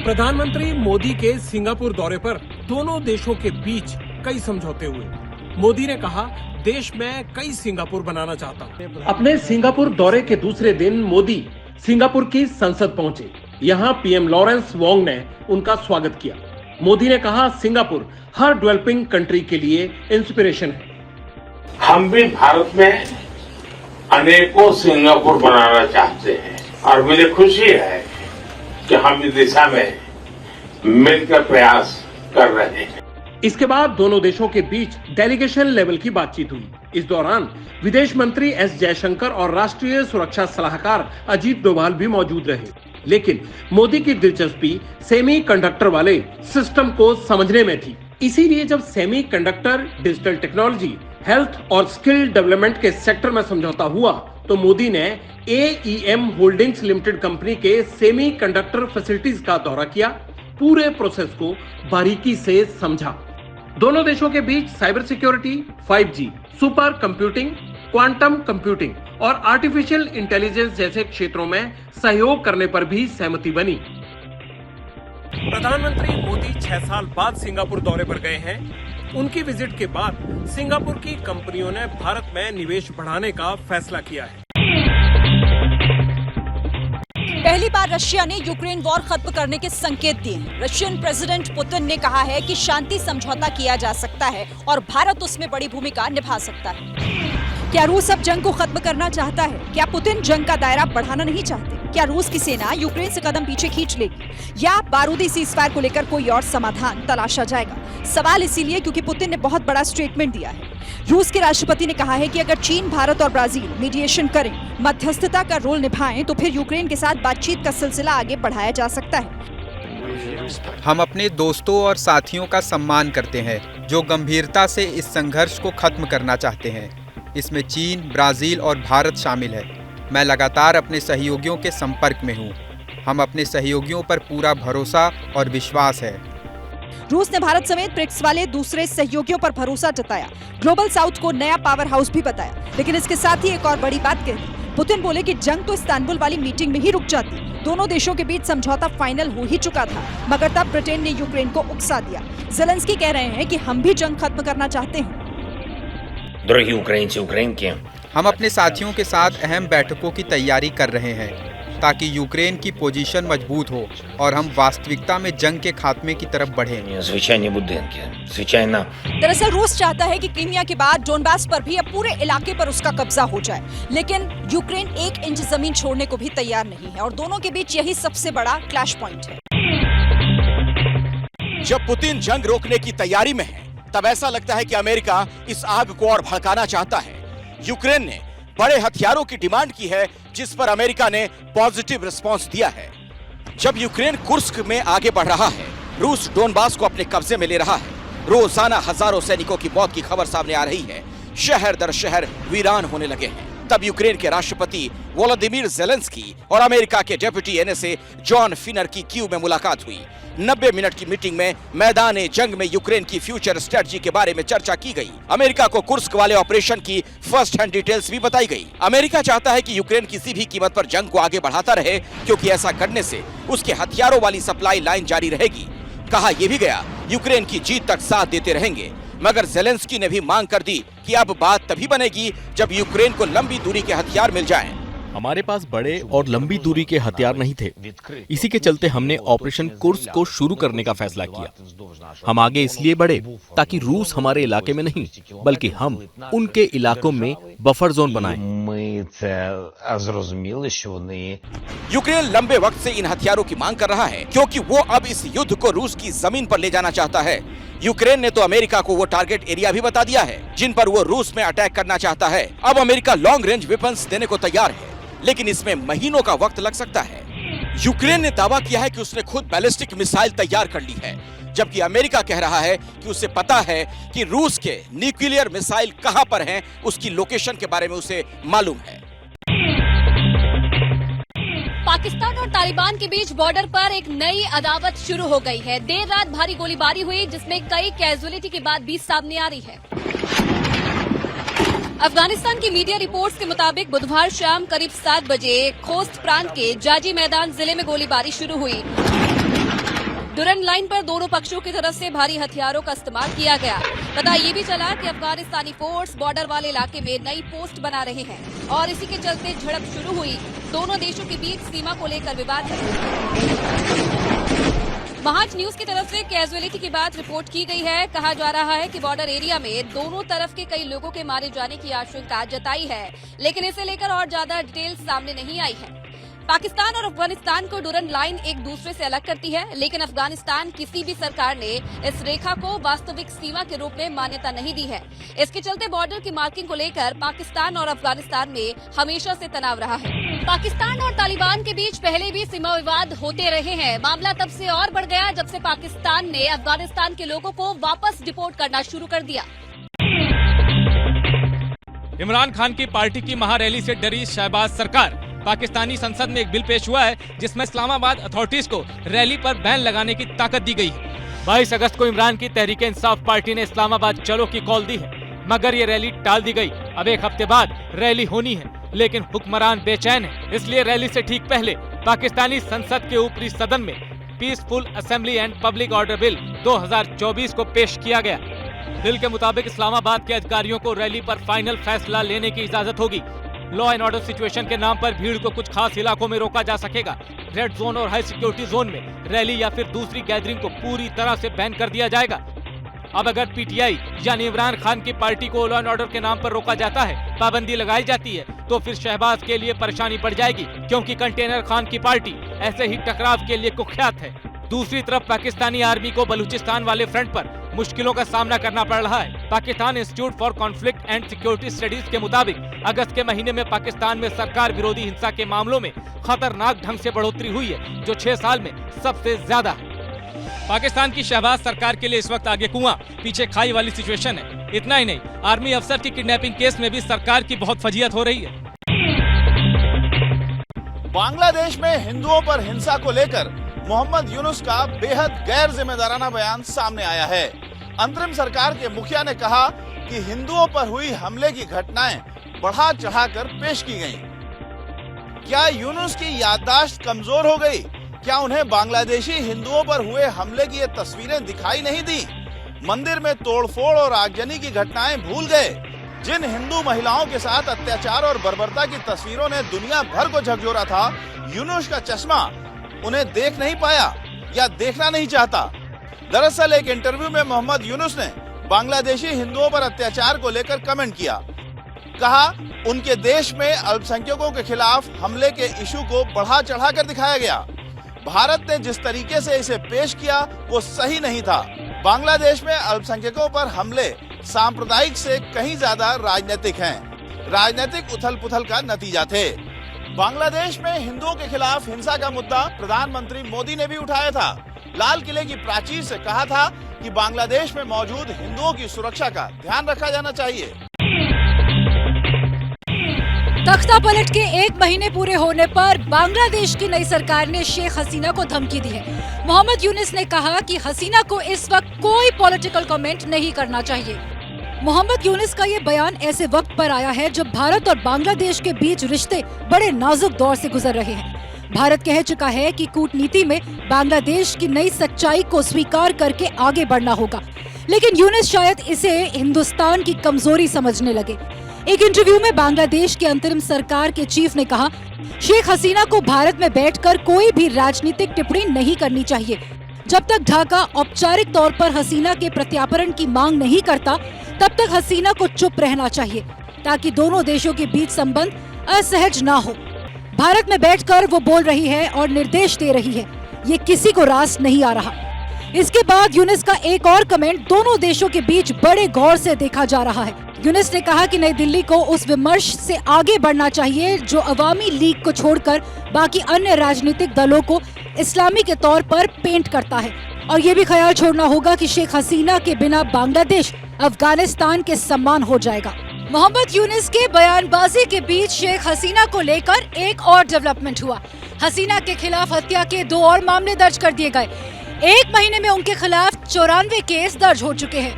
प्रधानमंत्री मोदी के सिंगापुर दौरे पर दोनों देशों के बीच कई समझौते हुए। मोदी ने कहा, देश में कई सिंगापुर बनाना चाहता हूं। अपने सिंगापुर दौरे के दूसरे दिन मोदी सिंगापुर की संसद पहुंचे। यहां पीएम लॉरेंस वोंग ने उनका स्वागत किया। मोदी ने कहा, सिंगापुर हर डेवलपिंग कंट्री के लिए इंस्पिरेशन है। हम भी भारत में अनेकों सिंगापुर बनाना चाहते हैं और मुझे खुशी है कि हम इस दिशा में मिलकर प्रयास कर रहे हैं। इसके बाद दोनों देशों के बीच डेलीगेशन लेवल की बातचीत हुई। इस दौरान विदेश मंत्री एस जयशंकर और राष्ट्रीय सुरक्षा सलाहकार अजीत डोभाल भी मौजूद रहे। लेकिन मोदी की दिलचस्पी सेमीकंडक्टर वाले सिस्टम को समझने में थी। इसीलिए जब सेमीकंडक्टर, डिजिटल टेक्नोलॉजी, हेल्थ और स्किल डेवलपमेंट के सेक्टर में समझौता हुआ तो मोदी ने AEM होल्डिंग्स लिमिटेड कंपनी के सेमीकंडक्टर फैसिलिटीज का दौरा किया। पूरे प्रोसेस को बारीकी से समझा। दोनों देशों के बीच cyber security, 5G, super computing, quantum computing और आर्टिफिशियल इंटेलिजेंस जैसे क्षेत्रों में सहयोग करने पर भी सहमति बनी। प्रधानमंत्री मोदी 6 साल बाद सिंगापुर दौरे पर गए हैं। उनकी विजिट के बाद सिंगापुर की कंपनियों ने भारत में निवेश बढ़ाने का फैसला किया है। पहली बार रशिया ने यूक्रेन वॉर खत्म करने के संकेत दिए हैं। रशियन प्रेसिडेंट पुतिन ने कहा है कि शांति समझौता किया जा सकता है और भारत उसमें बड़ी भूमिका निभा सकता है। क्या रूस अब जंग को खत्म करना चाहता है? क्या पुतिन जंग का दायरा बढ़ाना नहीं चाहते? क्या रूस की सेना यूक्रेन से कदम पीछे खींच लेगी या बारूदी सीजफायर को लेकर कोई और समाधान तलाशा जाएगा? सवाल इसीलिए क्योंकि पुतिन ने बहुत बड़ा स्टेटमेंट दिया है। रूस के राष्ट्रपति ने कहा है कि अगर चीन, भारत और ब्राजील मीडिएशन करें, मध्यस्थता का रोल निभाएं, तो फिर यूक्रेन के साथ बातचीत का सिलसिला आगे बढ़ाया जा सकता है। हम अपने दोस्तों और साथियों का सम्मान करते हैं जो गंभीरता से इस संघर्ष को खत्म करना चाहते हैं। इसमें चीन, ब्राजील और भारत शामिल है। मैं लगातार अपने सहयोगियों के संपर्क में हूँ। हम अपने सहयोगियों पर पूरा भरोसा और विश्वास है। रूस ने भारत समेत ब्रिक्स वाले दूसरे सहयोगियों पर भरोसा जताया, ग्लोबल साउथ को नया पावर हाउस भी बताया। लेकिन इसके साथ ही एक और बड़ी बात कह दी। पुतिन बोले कि जंग तो इस्तांबुल वाली मीटिंग में ही रुक जाती। दोनों देशों के बीच समझौता फाइनल हो ही चुका था, मगर तब ब्रिटेन ने यूक्रेन को उकसा दिया। ज़ेलेंस्की कह रहे हैं कि हम भी जंग खत्म करना चाहते हैं। Дорогі українці, українки, हम अपने साथियों के साथ अहम बैठकों की तैयारी कर रहे हैं ताकि यूक्रेन की पोजीशन मजबूत हो और हम वास्तविकता में जंग के खात्मे की तरफ बढ़ें। звичайні будинки, звичайна दरअसल रूस चाहता है कि क्रीमिया के बाद डोनबास पर भी अब पूरे इलाके पर उसका कब्जा हो जाए, लेकिन यूक्रेन 1 इंच जमीन छोड़ने को भी तैयार नहीं है और दोनों के बीच यही सबसे बड़ा क्लैश पॉइंट है। जब पुतिन जंग रोकने की तैयारी में है, तब ऐसा लगता है कि अमेरिका इस आग को और भड़काना चाहता है। यूक्रेन ने बड़े हथियारों की डिमांड की है, जिस पर अमेरिका ने पॉजिटिव रिस्पांस दिया है। जब यूक्रेन कुर्स्क में आगे बढ़ रहा है, रूस डोनबास को अपने कब्जे में ले रहा है। रोजाना हजारों सैनिकों की मौत की खबर सामने आ रही है। शहर दर शहर वीरान होने लगे हैं। तब यूक्रेन के राष्ट्रपति वोलोदिमीर ज़ेलेंस्की और अमेरिका के डेप्यूटी NSA जॉन फिनर की कीव में मुलाकात हुई। 90 मिनट की मीटिंग में मैदान जंग में यूक्रेन की फ्यूचर स्ट्रेटजी के बारे में चर्चा की गई। अमेरिका को कुर्स्क वाले ऑपरेशन की फर्स्ट हैंड डिटेल्स भी बताई गई। अमेरिका चाहता है कि यूक्रेन किसी भी कीमत पर जंग को आगे बढ़ाता रहे, क्योंकि ऐसा करने से उसके हथियारों वाली सप्लाई लाइन जारी रहेगी। कहा यह भी गया, यूक्रेन की जीत तक साथ देते रहेंगे। मगर ज़ेलेंस्की ने भी मांग कर दी कि अब बात तभी बनेगी जब यूक्रेन को लंबी दूरी के हथियार मिल जाएं। हमारे पास बड़े और लंबी दूरी के हथियार नहीं थे। इसी के चलते हमने ऑपरेशन कुर्स्क को शुरू करने का फैसला किया। हम आगे इसलिए बढ़े ताकि रूस हमारे इलाके में नहीं, बल्कि हम उनके इलाकों में बफर जोन बनाएं। यूक्रेन लंबे वक्त से इन हथियारों की मांग कर रहा है, क्योंकि वो अब इस युद्ध को रूस की जमीन पर ले जाना चाहता है। यूक्रेन ने तो अमेरिका को वो टारगेट एरिया भी बता दिया है जिन पर वो रूस में अटैक करना चाहता है। अब अमेरिका लॉन्ग रेंज वेपन्स देने को तैयार है, लेकिन इसमें महीनों का वक्त लग सकता है। यूक्रेन ने दावा किया है कि उसने खुद बैलिस्टिक मिसाइल तैयार कर ली है, जबकि अमेरिका कह रहा है कि उसे पता है कि रूस के न्यूक्लियर मिसाइल कहां पर हैं, उसकी लोकेशन के बारे में उसे मालूम है। पाकिस्तान और तालिबान के बीच बॉर्डर पर एक नई अदावत शुरू हो गई है। देर रात भारी गोलीबारी हुई, जिसमें कई कैजुअलिटी की बात भी सामने आ रही है। अफगानिस्तान की मीडिया रिपोर्ट्स के मुताबिक बुधवार शाम करीब 7 बजे खोस्त प्रांत के जाजी मैदान जिले में गोलीबारी शुरू हुई। डुरन लाइन पर दोनों पक्षों की तरफ से भारी हथियारों का इस्तेमाल किया गया। पता ये भी चला कि अफगानिस्तानी फोर्स बॉर्डर वाले इलाके में नई पोस्ट बना रहे हैं और इसी के चलते झड़प शुरू हुई। दोनों देशों के बीच सीमा को लेकर विवाद है। महाज न्यूज की तरफ से कैजुअलिटी की बात रिपोर्ट की गई है। कहा जा रहा है कि बॉर्डर एरिया में दोनों तरफ के कई लोगों के मारे जाने की आशंका जताई है, लेकिन इसे लेकर और ज्यादा डिटेल्स सामने नहीं आई है। पाकिस्तान और अफगानिस्तान को डुरन लाइन एक दूसरे से अलग करती है, लेकिन अफगानिस्तान किसी भी सरकार ने इस रेखा को वास्तविक सीमा के रूप में मान्यता नहीं दी है। इसके चलते बॉर्डर की मार्किंग को लेकर पाकिस्तान और अफगानिस्तान में हमेशा से तनाव रहा है। पाकिस्तान और तालिबान के बीच पहले भी सीमा विवाद होते रहे हैं। मामला तब से और बढ़ गया जब से पाकिस्तान ने अफगानिस्तान के लोगों को वापस डिपोर्ट करना शुरू कर दिया। इमरान खान की पार्टी की महारैली से डरी शहबाज सरकार। पाकिस्तानी संसद में एक बिल पेश हुआ है जिसमें इस्लामाबाद अथॉरिटीज को रैली पर बैन लगाने की ताकत दी गई है। 22 अगस्त को इमरान की तहरीक इंसाफ पार्टी ने इस्लामाबाद चलो की कॉल दी है, मगर ये रैली टाल दी गई। अब एक हफ्ते बाद रैली होनी है, लेकिन हुक्मरान बेचैन है। इसलिए रैली से ठीक पहले पाकिस्तानी संसद के ऊपरी सदन में peaceful assembly and public order bill 2024 को पेश किया गया। बिल के मुताबिक इस्लामाबाद के अधिकारियों को रैली पर फाइनल फैसला लेने की इजाजत होगी। लॉ एंड ऑर्डर सिचुएशन के नाम पर भीड़ को कुछ खास इलाकों में रोका जा सकेगा। रेड जोन और हाई सिक्योरिटी जोन में रैली या फिर दूसरी गैदरिंग को पूरी तरह से बैन कर दिया जाएगा। अब अगर पीटीआई यानी इमरान खान की पार्टी को लॉ एंड ऑर्डर के नाम पर रोका जाता है, पाबंदी लगाई जाती है, तो फिर शहबाज के लिए परेशानी बढ़ जाएगी, क्योंकि कंटेनर खान की पार्टी ऐसे ही टकराव के लिए कुख्यात है। दूसरी तरफ पाकिस्तानी आर्मी को बलूचिस्तान वाले फ्रंट पर मुश्किलों का सामना करना पड़ रहा है। Pakistan institute for conflict and security studies के मुताबिक अगस्त के महीने में पाकिस्तान में सरकार विरोधी हिंसा के मामलों में खतरनाक ढंग से बढ़ोतरी हुई है, जो 6 साल में सबसे ज्यादा है। पाकिस्तान की शहबाज सरकार के लिए इस वक्त आगे कुआं पीछे खाई वाली सिचुएशन है। इतना ही नहीं, आर्मी अफसर की किडनैपिंग केस में भी सरकार की बहुत फजीहत हो रही है। बांग्लादेश में हिंदुओं पर हिंसा को लेकर मोहम्मद यूनुस का बेहद गैर जिम्मेदाराना बयान सामने आया है। अंतरिम सरकार के मुखिया ने कहा कि हिंदुओं पर हुई हमले की घटनाएं बढ़ा चढ़ाकर पेश की गईं। क्या यूनुस की याददाश्त कमजोर हो गई? क्या उन्हें बांग्लादेशी हिंदुओं पर हुए हमले की ये तस्वीरें दिखाई नहीं दी? मंदिर में तोड़फोड़ और आगजनी की घटनाएं भूल गए? जिन हिंदू महिलाओं के साथ अत्याचार और बर्बरता की तस्वीरों ने दुनिया भर को झकझोरा था, यूनुस का चश्मा उन्हें देख नहीं पाया या देखना नहीं चाहता। दरअसल एक इंटरव्यू में मोहम्मद यूनुस ने बांग्लादेशी हिंदुओं पर अत्याचार को लेकर कमेंट किया। कहा उनके देश में अल्पसंख्यकों के खिलाफ हमले के इशू को बढ़ा चढ़ाकर दिखाया गया। भारत ने जिस तरीके से इसे पेश किया वो सही नहीं था। बांग्लादेश में अल्पसंख्यकों पर हमले सांप्रदायिक से कहीं ज्यादा राजनीतिक हैं। राजनीतिक उथल पुथल का नतीजा थे। बांग्लादेश में हिंदुओं के खिलाफ हिंसा का मुद्दा प्रधानमंत्री मोदी ने भी उठाया था। लाल किले की प्राचीर से कहा था कि बांग्लादेश में मौजूद हिंदुओं की सुरक्षा का ध्यान रखा जाना चाहिए। तख्ता पलट के 1 महीने पूरे होने पर बांग्लादेश की नई सरकार ने शेख हसीना को धमकी दी है। मोहम्मद यूनुस ने कहा कि हसीना को इस वक्त कोई पॉलिटिकल कमेंट नहीं करना चाहिए। मोहम्मद यूनुस का ये बयान ऐसे वक्त पर आया है जब भारत और बांग्लादेश के बीच रिश्ते बड़े नाजुक दौर से गुजर रहे हैं। भारत कह चुका है कि कूटनीति में बांग्लादेश की नई सच्चाई को स्वीकार करके आगे बढ़ना होगा, लेकिन यूनुस शायद इसे हिंदुस्तान की कमजोरी समझने लगे। एक इंटरव्यू में बांग्लादेश के अंतरिम सरकार के चीफ ने कहा, शेख हसीना को भारत में बैठकर कोई भी राजनीतिक टिप्पणी नहीं करनी चाहिए। जब तक ढाका औपचारिक तौर पर हसीना के प्रत्यार्पण की मांग नहीं करता, तब तक हसीना को चुप रहना चाहिए, ताकि दोनों देशों के बीच संबंध असहज ना हो। भारत में बैठकर वो बोल रही है और निर्देश दे रही है, ये किसी को रास नहीं आ रहा। इसके बाद यूनुस का एक और कमेंट दोनों देशों के बीच बड़े गौर से देखा जा रहा है। यूनुस ने कहा कि नई दिल्ली को उस विमर्श से आगे बढ़ना चाहिए जो अवामी लीग को छोड़कर बाकी अन्य राजनीतिक दलों को इस्लामी के तौर पर पेंट करता है, और ये भी ख्याल छोड़ना होगा कि शेख हसीना के बिना बांग्लादेश अफगानिस्तान के समान हो जाएगा। मोहम्मद यूनुस के बयानबाजी के बीच शेख हसीना को लेकर एक और डेवलपमेंट हुआ। हसीना के खिलाफ हत्या के 2 और मामले दर्ज कर दिए गए। 1 महीने में उनके खिलाफ 94 केस दर्ज हो चुके हैं।